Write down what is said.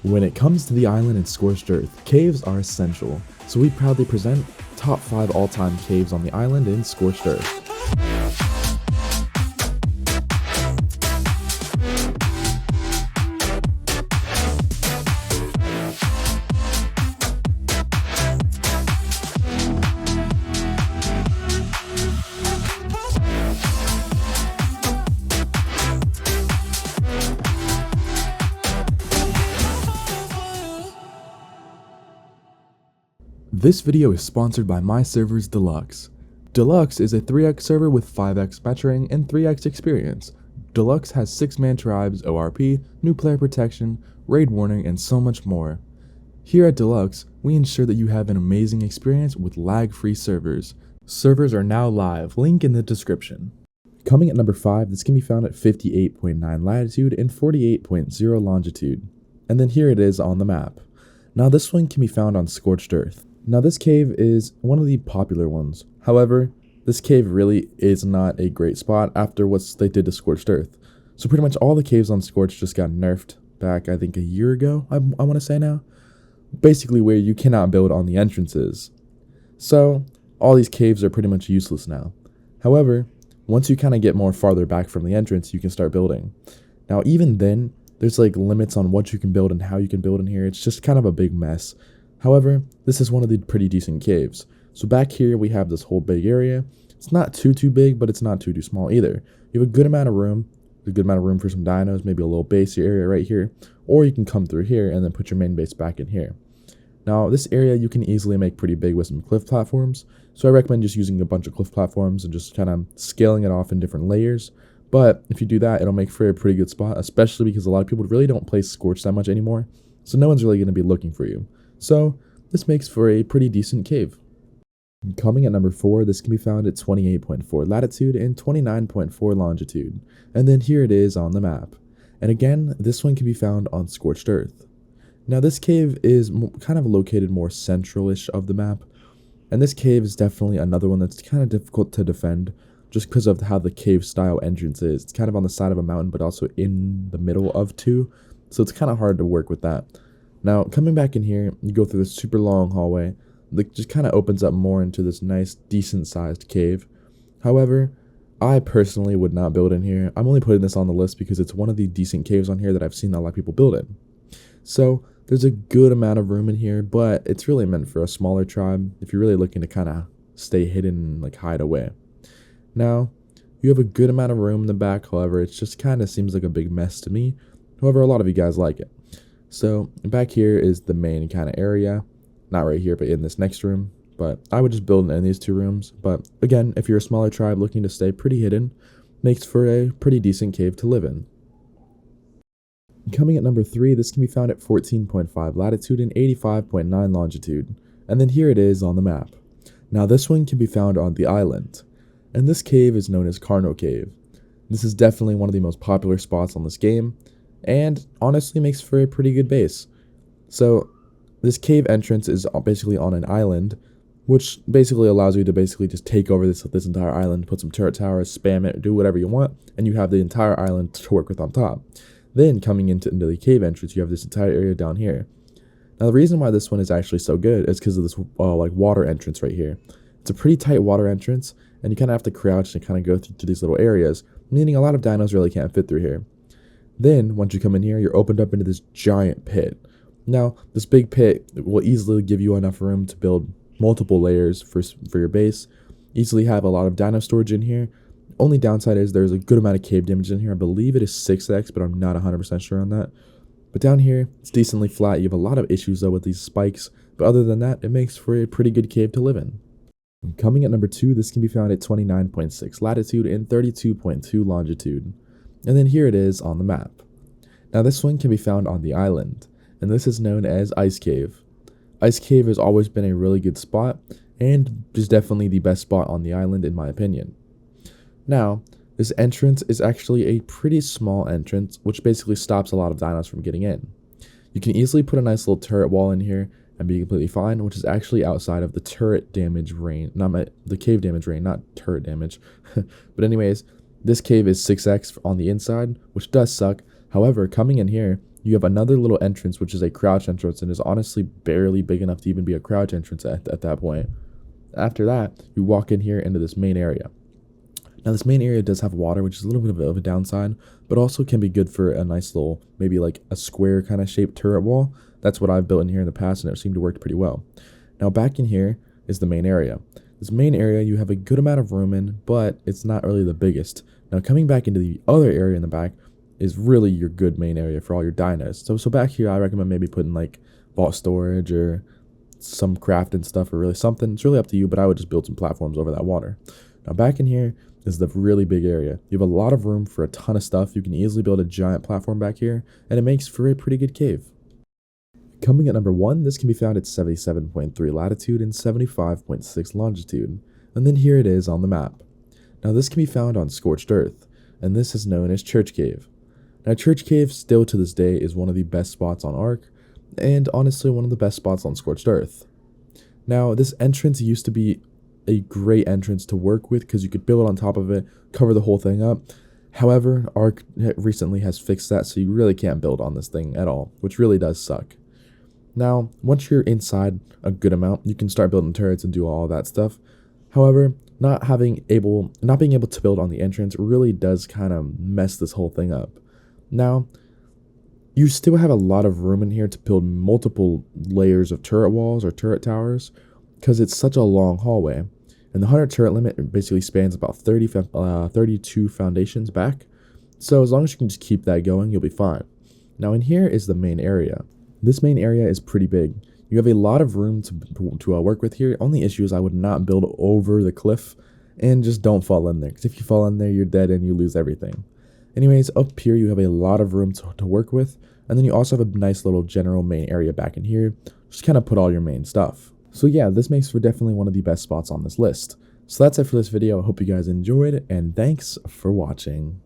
When it comes to the island in Scorched Earth, caves are essential, so we proudly present top 5 all-time caves on the island in Scorched Earth. This video is sponsored by my servers Deluxe. Deluxe is a 3x server with 5x matching and 3x experience. Deluxe has 6-man tribes, ORP, new player protection, raid warning, and so much more. Here at Deluxe, we ensure that you have an amazing experience with lag-free servers. Servers are now live, link in the description. Coming at number 5, this can be found at 58.9 latitude and 48.0 longitude. And then here it is on the map. Now this one can be found on Scorched Earth. Now this cave is one of the popular ones. However, this cave really is not a great spot after what they did to Scorched Earth. So pretty much all the caves on Scorched just got nerfed back, I think a year ago, I want to say now. Basically where you cannot build on the entrances. So all these caves are pretty much useless now. However, once you kind of get more farther back from the entrance, you can start building. Now even then, there's like limits on what you can build and how you can build in here. It's just kind of a big mess. However, this is one of the pretty decent caves. So back here we have this whole big area. It's not too big, but it's not too small either. You have a good amount of room. A good amount of room for some dinos, maybe a little base area right here. Or you can come through here and then put your main base back in here. Now this area you can easily make pretty big with some cliff platforms. So I recommend just using a bunch of cliff platforms and just kind of scaling it off in different layers. But if you do that, it'll make for a pretty good spot, especially because a lot of people really don't play Scorched that much anymore. So no one's really going to be looking for you. So this makes for a pretty decent cave. Coming at number 4, this can be found at 28.4 latitude and 29.4 longitude. And then here it is on the map. And again, this one can be found on Scorched Earth. Now this cave is kind of located more central-ish of the map. And this cave is definitely another one that's kind of difficult to defend just because of how the cave style entrance is. It's kind of on the side of a mountain but also in the middle of two. So it's kind of hard to work with that. Now, coming back in here, you go through this super long hallway that just kind of opens up more into this nice, decent-sized cave. However, I personally would not build in here. I'm only putting this on the list because it's one of the decent caves on here that I've seen a lot of people build in. So, there's a good amount of room in here, but it's really meant for a smaller tribe if you're really looking to kind of stay hidden and like hide away. Now, you have a good amount of room in the back, however, it just kind of seems like a big mess to me. However, a lot of you guys like it. So back here is the main kind of area, not right here, but in this next room. But I would just build in these 2 rooms. But again, if you're a smaller tribe looking to stay pretty hidden, makes for a pretty decent cave to live in. Coming at number 3, this can be found at 14.5 latitude and 85.9 longitude. And then here it is on the map. Now this one can be found on the island. And this cave is known as Carno Cave. This is definitely one of the most popular spots on this game. And honestly makes for a pretty good base. So this cave entrance is basically on an island, which basically allows you to basically just take over this entire island, put some turret towers, spam it, do whatever you want, and you have the entire island to work with on top. Then coming into the cave entrance, you have this entire area down here. Now the reason why this one is actually so good is because of this like water entrance right here. It's a pretty tight water entrance, and you kind of have to crouch and kind of go through these little areas, meaning a lot of dinos really can't fit through here. Then, once you come in here, you're opened up into this giant pit. Now, this big pit will easily give you enough room to build multiple layers for your base. Easily have a lot of dino storage in here. Only downside is there's a good amount of cave damage in here. I believe it is 6x, but I'm not 100% sure on that. But down here, it's decently flat. You have a lot of issues, though, with these spikes. But other than that, it makes for a pretty good cave to live in. Coming at number 2, this can be found at 29.6 latitude and 32.2 longitude. And then here it is on the map. Now this one can be found on the island, and this is known as Ice Cave. Ice Cave has always been a really good spot, and is definitely the best spot on the island in my opinion. Now, this entrance is actually a pretty small entrance, which basically stops a lot of dinos from getting in. You can easily put a nice little turret wall in here and be completely fine, which is actually outside of the turret damage range, the cave damage range, not turret damage. But anyways, this cave is 6x on the inside, which does suck. However, coming in here, you have another little entrance, which is a crouch entrance and is honestly barely big enough to even be a crouch entrance at that point. After that, you walk in here into this main area. Now, this main area does have water, which is a little bit of a downside, but also can be good for a nice little, maybe like a square kind of shaped turret wall. That's what I've built in here in the past, and it seemed to work pretty well. Now, back in here is the main area. This main area you have a good amount of room in, but it's not really the biggest. Now, coming back into the other area in the back is really your good main area for all your dinos. So back here, I recommend maybe putting like vault storage or some crafting stuff or really something. It's really up to you, but I would just build some platforms over that water. Now, back in here is the really big area. You have a lot of room for a ton of stuff. You can easily build a giant platform back here, and it makes for a pretty good cave. Coming at number 1, this can be found at 77.3 latitude and 75.6 longitude. And then here it is on the map. Now, this can be found on Scorched Earth, and this is known as Church Cave. Now, Church Cave still to this day is one of the best spots on ARK, and honestly one of the best spots on Scorched Earth. Now, this entrance used to be a great entrance to work with because you could build on top of it, cover the whole thing up. However, ARK recently has fixed that, so you really can't build on this thing at all, which really does suck. Now, once you're inside a good amount, you can start building turrets and do all that stuff. However, not being able to build on the entrance really does kind of mess this whole thing up. Now, you still have a lot of room in here to build multiple layers of turret walls or turret towers because it's such a long hallway. And the 100 turret limit basically spans about 32 foundations back. So as long as you can just keep that going, you'll be fine. Now, in here is the main area. This main area is pretty big. You have a lot of room to work with here. Only issue is I would not build over the cliff and just don't fall in there. Because if you fall in there, you're dead and you lose everything. Anyways, up here you have a lot of room to work with. And then you also have a nice little general main area back in here. Just kind of put all your main stuff. So yeah, this makes for definitely one of the best spots on this list. So that's it for this video. I hope you guys enjoyed, and thanks for watching.